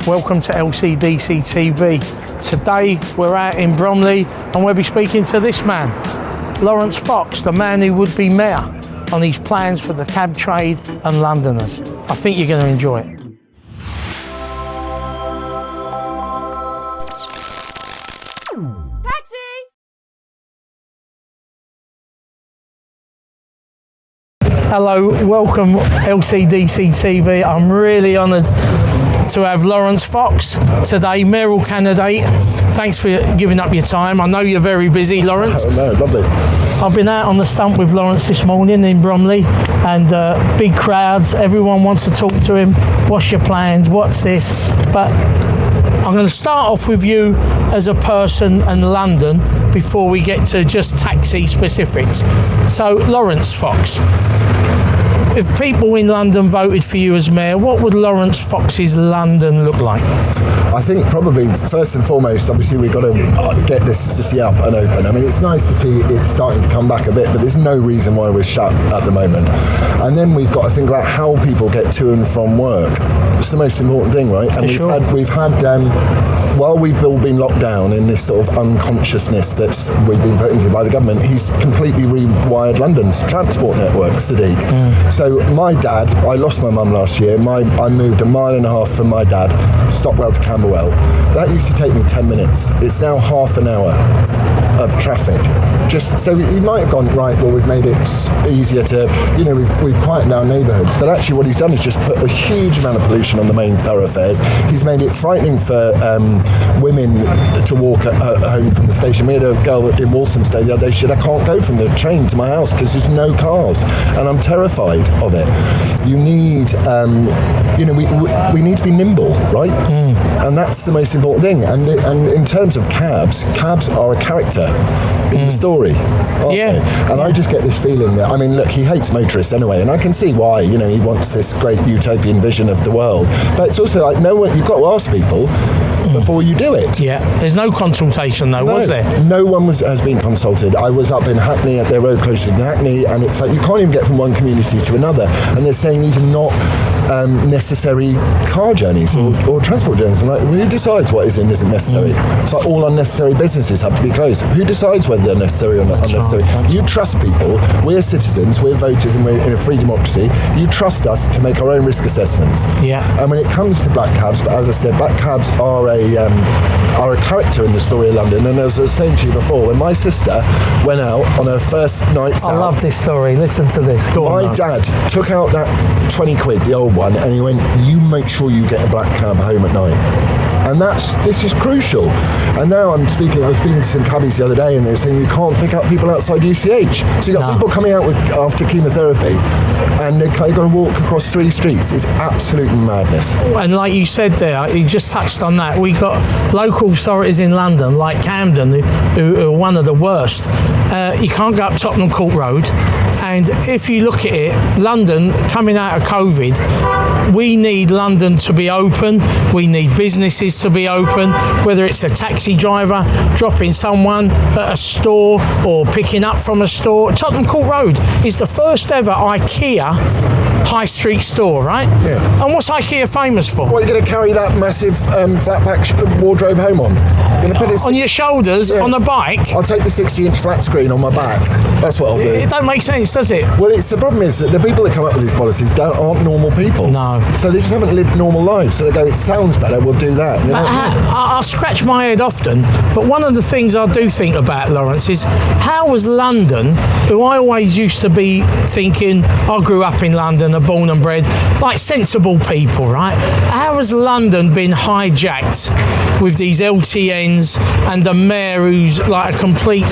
Welcome to LCDC TV. Today we're out in Bromley and we'll be speaking to this man, Laurence Fox, the man who would be mayor, on his plans for the cab trade and Londoners. I think you're going to enjoy it. Hello, welcome LCDC TV. I'm really honoured to have Laurence Fox today, mayoral candidate. Thanks for giving up your time. I know you're very busy, Laurence. Oh, no, lovely. I've been out on the stump with Laurence this morning in Bromley, and big crowds. Everyone wants to talk to him. What's your plans? What's this? But I'm going to start off with you as a person and London before we get to just taxi specifics. So, Laurence Fox, if people in London voted for you as mayor, what would Laurence Fox's London look like? I think probably first and foremost, obviously we've got to get this city up and open. I mean, it's nice to see it's starting to come back a bit, but there's no reason why we're shut at the moment. And then we've got to think about how people get to and from work. It's the most important thing, right? And we've had while we've all been locked down in this sort of unconsciousness we've been put into by the government, he's completely rewired London's transport network, Sadiq. So my dad, I lost my mum last year. I moved 1.5 miles from my dad, Stockwell to Camberwell. That used to take me 10 minutes. It's now half an hour of traffic. Just so he might have gone, right, well, we've made it easier to, we've quietened down neighbourhoods. But actually what he's done is just put a huge amount of pollution on the main thoroughfares. He's made it frightening for women to walk home from the station. We had a girl in Walthamstow the other day, she said, I can't go from the train to my house because there's no cars. And I'm terrified of it. You need, we need to be nimble, right? And that's the most important thing. And in terms of cabs are a character in the story, aren't they? And I just get this feeling that, look, he hates motorists anyway, and I can see why, he wants this great utopian vision of the world. But it's also like, you've got to ask people before you do it. Yeah, there's no consultation though, was there? No one has been consulted. I was up in Hackney at their road closures in Hackney, and it's like you can't even get from one community to another, and they're saying these are not necessary car journeys or transport journeys. I'm like, who decides what is and isn't necessary? It's like all unnecessary businesses have to be closed. Who decides whether they're necessary or not unnecessary? You trust people. We're citizens, we're voters, and we're in a free democracy. You trust us to make our own risk assessments. Yeah. And when it comes to black cabs, but as I said, black cabs are a character in the story of London. And as I was saying to you before, when my sister went out on her first night out, I love this story. Listen to this. Go on. My dad took out that 20 quid, the old one, and he went, you make sure you get a black cab home at night. And this is crucial. And now I was speaking to some cabbies the other day, and they were saying you can't pick up people outside UCH. So you've got people coming out after chemotherapy, and they've got to walk across 3 streets. It's absolute madness. And like you said there, you just touched on that. We've got local authorities in London, like Camden, who are one of the worst. You can't go up Tottenham Court Road. And if you look at it, London, coming out of COVID, we need London to be open. We need businesses to be open, whether it's a taxi driver dropping someone at a store or picking up from a store. Tottenham Court Road is the first ever IKEA high street store, right? Yeah. And what's IKEA famous for? What, you're going to carry that massive flat pack wardrobe home on? You're going to put it on your shoulders, on a bike? I'll take the 60-inch flat screen on my back. That's what I'll do. It don't make sense, does it? Well, the problem is that the people that come up with these policies aren't normal people. No. So they just haven't lived normal lives. So they go, it sounds better, we'll do that. I scratch my head often, but one of the things I do think about, Laurence, is how was London, who I always used to be thinking, I grew up in London, are born and bred, like sensible people, right? How has London been hijacked with these LTNs and the mayor who's like a complete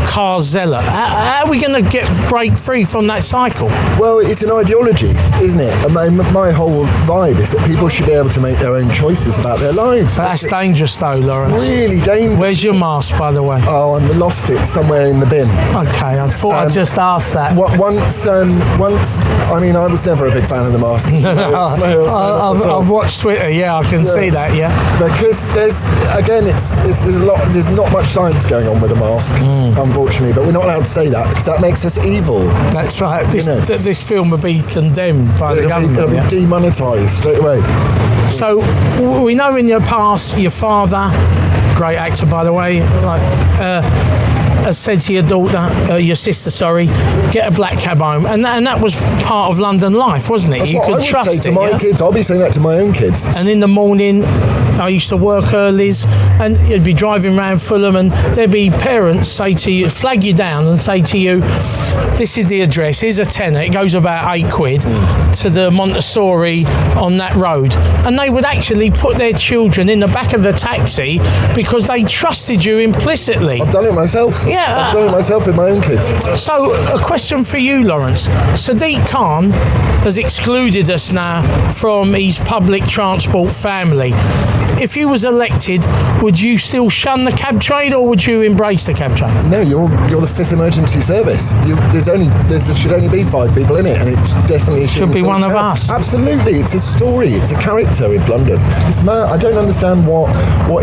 car zealot? How are we going to break free from that cycle? Well, it's an ideology, isn't it? And my whole vibe is that people should be able to make their own choices about their lives. That's dangerous though, Laurence. Really dangerous. Where's your mask, by the way? Oh, I lost it somewhere in the bin. Okay, I thought I'd just ask that. Once, I was never a big fan of the mask. I've watched Twitter, I can see that, Because there's not much science going on with a mask, unfortunately, but we're not allowed to say that because that makes us evil. That's right. This film will be condemned by the government. It'll be demonetised straight away. So we know in your past, your father, great actor by the way, has said to your daughter, your sister, get a black cab home, and that was part of London life, wasn't it? That's you what could I would trust say to my kids. I'll be saying that to my own kids. And in the morning, I used to work earlys, and you'd be driving around Fulham, and there'd be parents say to you, flag you down, and say to you, "This is the address. Here's a tenner. It goes about £8 to the Montessori on that road," and they would actually put their children in the back of the taxi because they trusted you implicitly. I've done it myself. Yeah, I've done it myself with my own kids. So, a question for you, Laurence. Sadiq Khan has excluded us now from his public transport family. If you was elected, would you still shun the cab trade, or would you embrace the cab trade? No, you're the fifth emergency service. There should only be 5 people in it, and it definitely should be one of us. Absolutely, it's a story. It's a character in London. It's mad. I don't understand what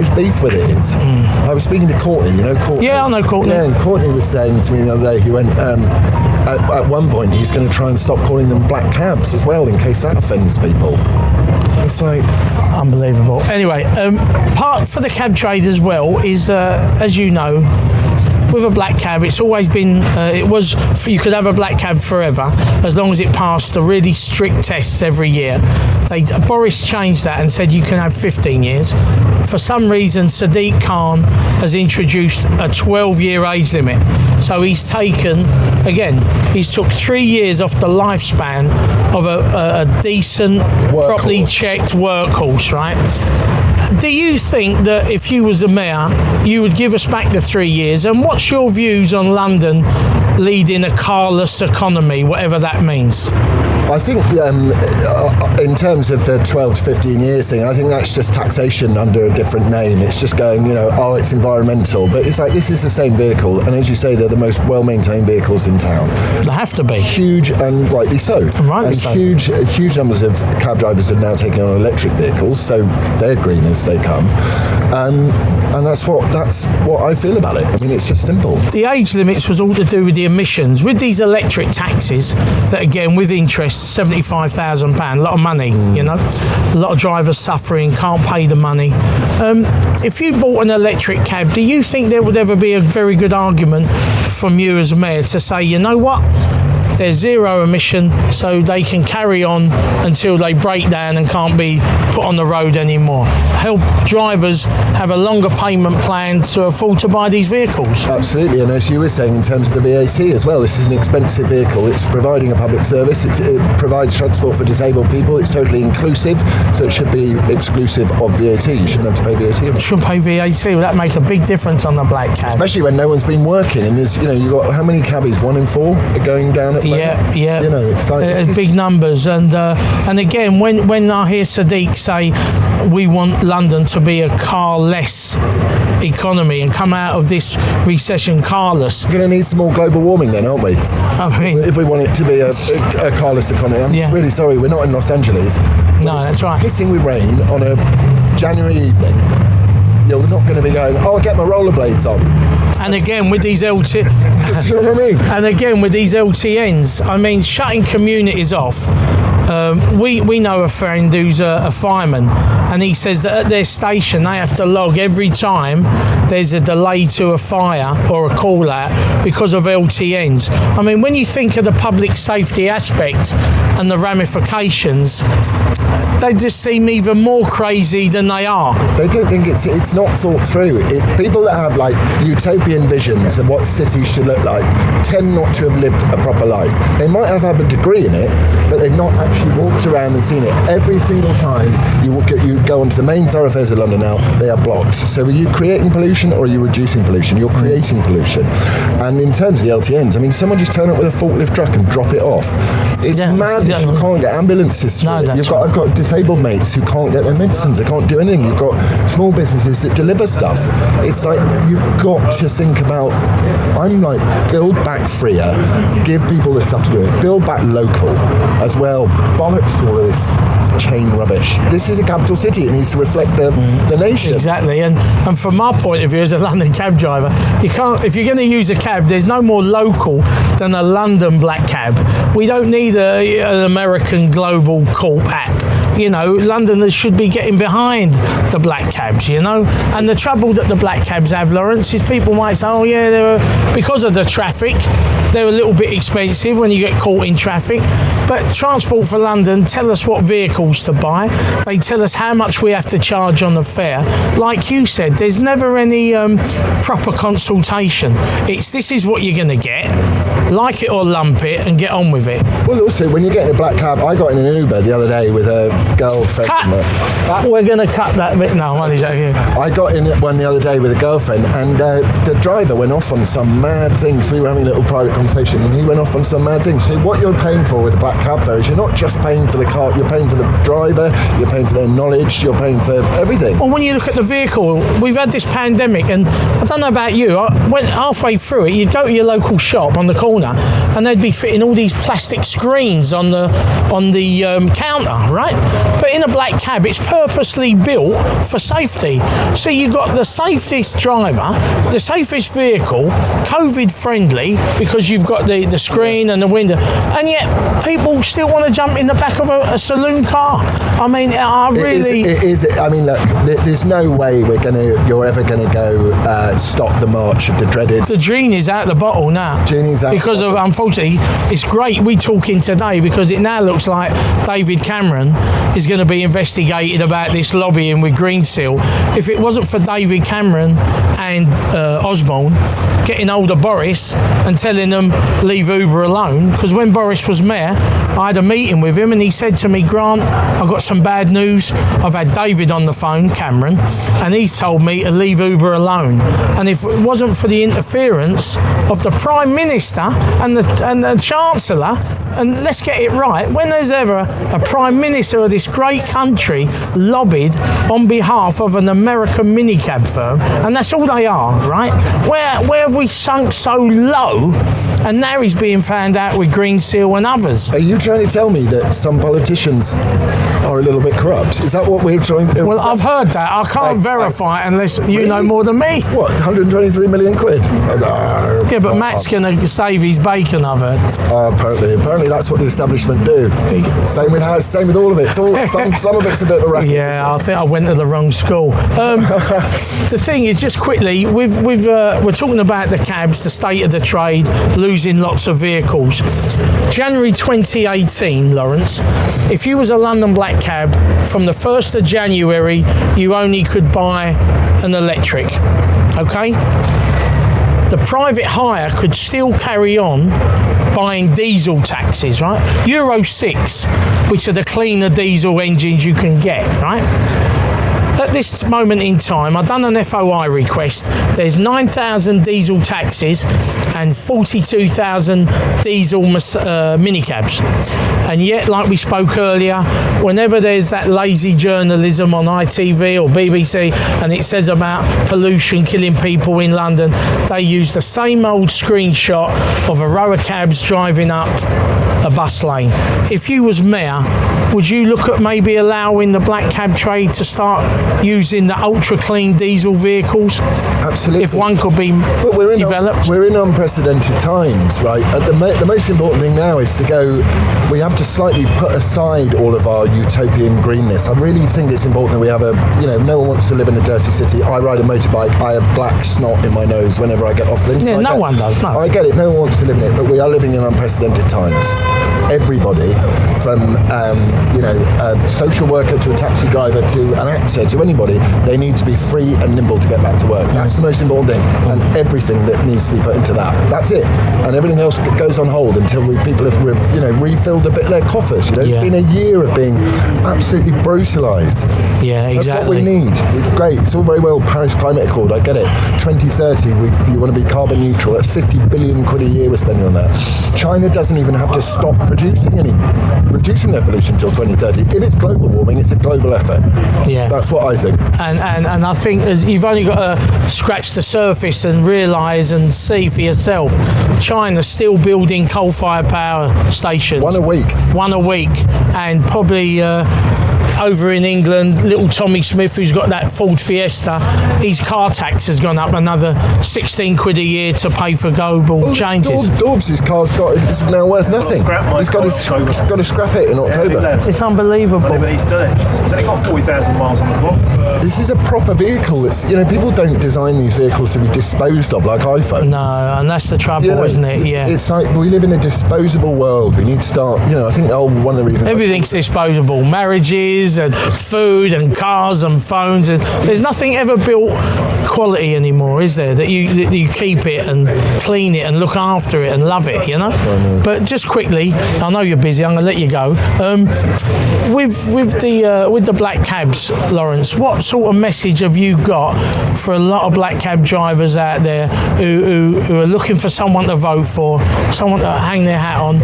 his beef with it is. I was speaking to Courtney. You know Courtney? Yeah, I know Courtney. Yeah, and Courtney was saying to me the other day, he went, at one point he's going to try and stop calling them black cabs as well, in case that offends people. It's like... Unbelievable. Anyway, part for the cab trade as well is, as you know, with a black cab, it's always been, you could have a black cab forever as long as it passed the really strict tests every year. Boris changed that and said you can have 15 years. For some reason, Sadiq Khan has introduced a 12-year age limit. So he's took 3 years off the lifespan of a decent, properly checked workhorse, right? Do you think that if you was a mayor, you would give us back the 3 years? And what's your views on London leading a carless economy, whatever that means? I think in terms of the 12 to 15 years thing, I think that's just taxation under a different name. It's just going, it's environmental. But it's like, this is the same vehicle. And as you say, they're the most well-maintained vehicles in town. They have to be. Huge, and rightly so. Rightly so. Huge numbers of cab drivers are now taking on electric vehicles, so they're green as they come. And that's what I feel about it. I mean, it's just simple. The age limits was all to do with the emissions. With these electric taxis, that again, with interest, £75,000, a lot of money, a lot of drivers suffering, can't pay the money. If you bought an electric cab, do you think there would ever be a very good argument from you as mayor to say, you know what, they're zero emission, so they can carry on until they break down and can't be put on the road anymore? Help drivers have a longer payment plan to afford to buy these vehicles. Absolutely, and as you were saying, in terms of the VAT as well, this is an expensive vehicle. It's providing a public service. It provides transport for disabled people. It's totally inclusive, so it should be exclusive of VAT. You shouldn't have to pay VAT. You shouldn't pay VAT. Well, that make a big difference on the black cab. Especially when no one's been working, and there's, you've got how many cabbies? 1 in 4 are going down at Yeah. It's like it's big numbers, and again, when I hear Sadiq say we want London to be a car-less economy and come out of this recession carless, we're going to need some more global warming then, aren't we? I mean, if we want it to be a carless economy. I'm really sorry, we're not in Los Angeles. No, that's right. Pissing with rain on a January evening. You're not going to be going, I'll get my rollerblades on. And again, with these Do you know what I mean? And again, with these LTNs, I mean, shutting communities off. We know a friend who's a fireman, and he says that at their station they have to log every time there's a delay to a fire or a call out because of LTNs. I mean, when you think of the public safety aspect and the ramifications, they just seem even more crazy than they are. They don't think it's not thought through. People that have like utopian visions of what cities should look like tend not to have lived a proper life. They might have had a degree in it, but they've not actually walked around and seen it. Every single time you go onto the main thoroughfares of London now, they are blocked. So are you creating pollution or are you reducing pollution? You're creating pollution. And in terms of the LTNs, I mean, someone just turn up with a forklift truck and drop it off. It's mad that you can't get ambulances through it. I've got disabled mates who can't get their medicines, they can't do anything. You've got small businesses that deliver stuff. It's like, you've got to think about, I'm like, build back freer, give people the stuff to do it, build back local as well. Bollocks to all of this chain rubbish. This is a capital city. It needs to reflect the nation. Exactly. And from my point of view as a London cab driver, you can't, if you're going to use a cab, there's no more local than a London black cab. We don't need an American global corp app. You know, Londoners should be getting behind the black cabs, you know. And the trouble that the black cabs have, Laurence, is people might say, oh yeah, because of the traffic, they're a little bit expensive when you get caught in traffic. But Transport for London tell us what vehicles to buy. They tell us how much we have to charge on the fare. Like you said, there's never any proper consultation. It's, this is what you're going to get. Like it or lump it and get on with it. Well, also, when you get in a black cab, I got in an Uber the other day with a girlfriend. We're going to cut that bit. No, I'm only joking. I got in one the other day with a girlfriend, and the driver went off on some mad things. We were having a little private conversation, and he went off on some mad things. So what you're paying for with a black cab fare is you're not just paying for the car, you're paying for the driver, you're paying for their knowledge, you're paying for everything. Well, when you look at the vehicle, we've had this pandemic, and I don't know about you, I went halfway through it, you'd go to your local shop on the corner, and they'd be fitting all these plastic screens on the counter, right? But in a black cab, it's purposely built for safety. So you've got the safest driver, the safest vehicle, COVID friendly, because you've got the screen and the window, and yet people still want to jump in the back of a saloon car. I mean, It is. I mean, look, there's no way you're ever gonna go stop the march of the dreaded. The genie's out the bottle now. Genie's out. Because of, unfortunately, it's great we talking today because it now looks like David Cameron is going to be investigated about this lobbying with Greensill. If it wasn't for David Cameron and Osborne getting hold of Boris and telling them leave Uber alone, because when Boris was mayor, I had a meeting with him and he said to me, Grant, I've got some bad news. I've had David on the phone, Cameron, and he's told me to leave Uber alone. And if it wasn't for the interference of the Prime Minister and the Chancellor, and let's get it right, when there's ever a Prime Minister of this great country lobbied on behalf of an American minicab firm, and that's all they are, right? Where have we sunk so low? And now he's being found out with Greensill and others. Are you trying to tell me that some politicians are a little bit corrupt? Is that what we're trying to... Well, I've heard that. I can't verify it unless you know more than me. What, 123 million quid? Yeah, but Matt's going to save his bacon, I've heard. Apparently that's what the establishment do. Same with all of it. Some of it's a bit of a racket. Yeah, I think I went to the wrong school. The thing is, just quickly, we're talking about the cabs, the state of the trade, losing lots of vehicles. January 2018, Laurence, if you was a London black cab, from the 1st of January, you only could buy an electric, okay? The private hire could still carry on buying diesel taxis, right? Euro 6, which are the cleaner diesel engines you can get, right? At this moment in time, I've done an FOI request. There's 9,000 diesel taxis and 42,000 diesel minicabs. And yet, like we spoke earlier, whenever there's that lazy journalism on ITV or BBC and it says about pollution killing people in London, they use the same old screenshot of a row of cabs driving up a bus lane. If you was mayor, would you look at maybe allowing the black cab trade to start using the ultra clean diesel vehicles? Absolutely. If one could be developed. We're in unprecedented times, right? The most important thing now is to go. We have to slightly put aside all of our utopian greenness. I really think it's important that we have no one wants to live in a dirty city. I ride a motorbike. I have black snot in my nose whenever I get off things. Yeah, no one does. No. I get it. No one wants to live in it, but we are living in unprecedented times. Everybody, from a social worker to a taxi driver to an actor to anybody, they need to be free and nimble to get back to work. That's the most important thing, and everything that needs to be put into that. That's it, and everything else goes on hold until people have refilled a bit of their coffers. It's been a year of being absolutely brutalised. Yeah, exactly. That's what we need. It's great. It's all very well. Paris Climate Accord, I get it. 2030, you want to be carbon neutral. That's 50 billion quid a year we're spending on that. China doesn't even have to stop stop reducing their pollution until 2030. If it's global warming, it's a global effort. Yeah, that's what I think. And I think you've only got to scratch the surface and realise and see for yourself. China's still building coal-fired power stations. One a week, and probably over in England, little Tommy Smith, who's got that Ford Fiesta, his car tax has gone up another 16 quid a year to pay for global changes. Dorbs' car's is now worth nothing. He's got to scrap it in October. It's unbelievable. But he's done it. It's only got 40,000 miles on the clock. This is a proper vehicle. It's, people don't design these vehicles to be disposed of like iPhones. No, and that's the trouble, isn't it? It's like we live in a disposable world. We need to start, I think one of the reasons... Everything's disposable. Marriages and food and cars and phones. And there's nothing ever built quality anymore, is there? That you keep it and clean it and look after it and love it, But just quickly, I know you're busy, I'm going to let you go. With the black cabs, Laurence, what sort of message have you got for a lot of black cab drivers out there who are looking for someone to vote for, someone to hang their hat on?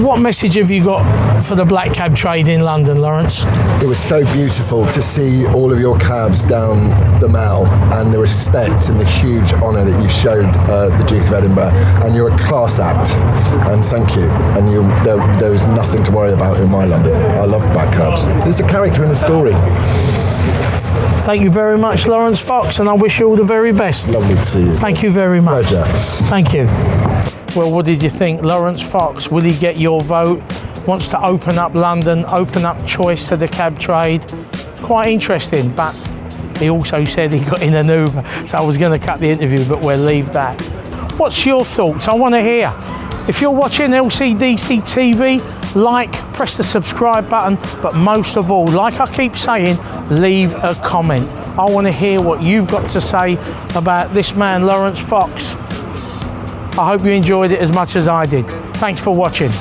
What message have you got for the black cab trade in London, Laurence? It was so beautiful to see all of your cabs down the Mall and the respect and the huge honour that you showed the Duke of Edinburgh, and you're a class act, and thank you. And there was nothing to worry about in my London. I love black cabs. There's a character in the story. Thank you very much, Laurence Fox, and I wish you all the very best. Lovely to see you. Thank you very much. Pleasure. Thank you. Well, what did you think? Laurence Fox, will he get your vote? Wants to open up London, open up choice to the cab trade. Quite interesting, but he also said he got in an Uber, so I was going to cut the interview, but we'll leave that. What's your thoughts? I want to hear. If you're watching LCDC TV, press the subscribe button, but most of all, like I keep saying, leave a comment. I want to hear what you've got to say about this man, Laurence Fox. I hope you enjoyed it as much as I did. Thanks for watching.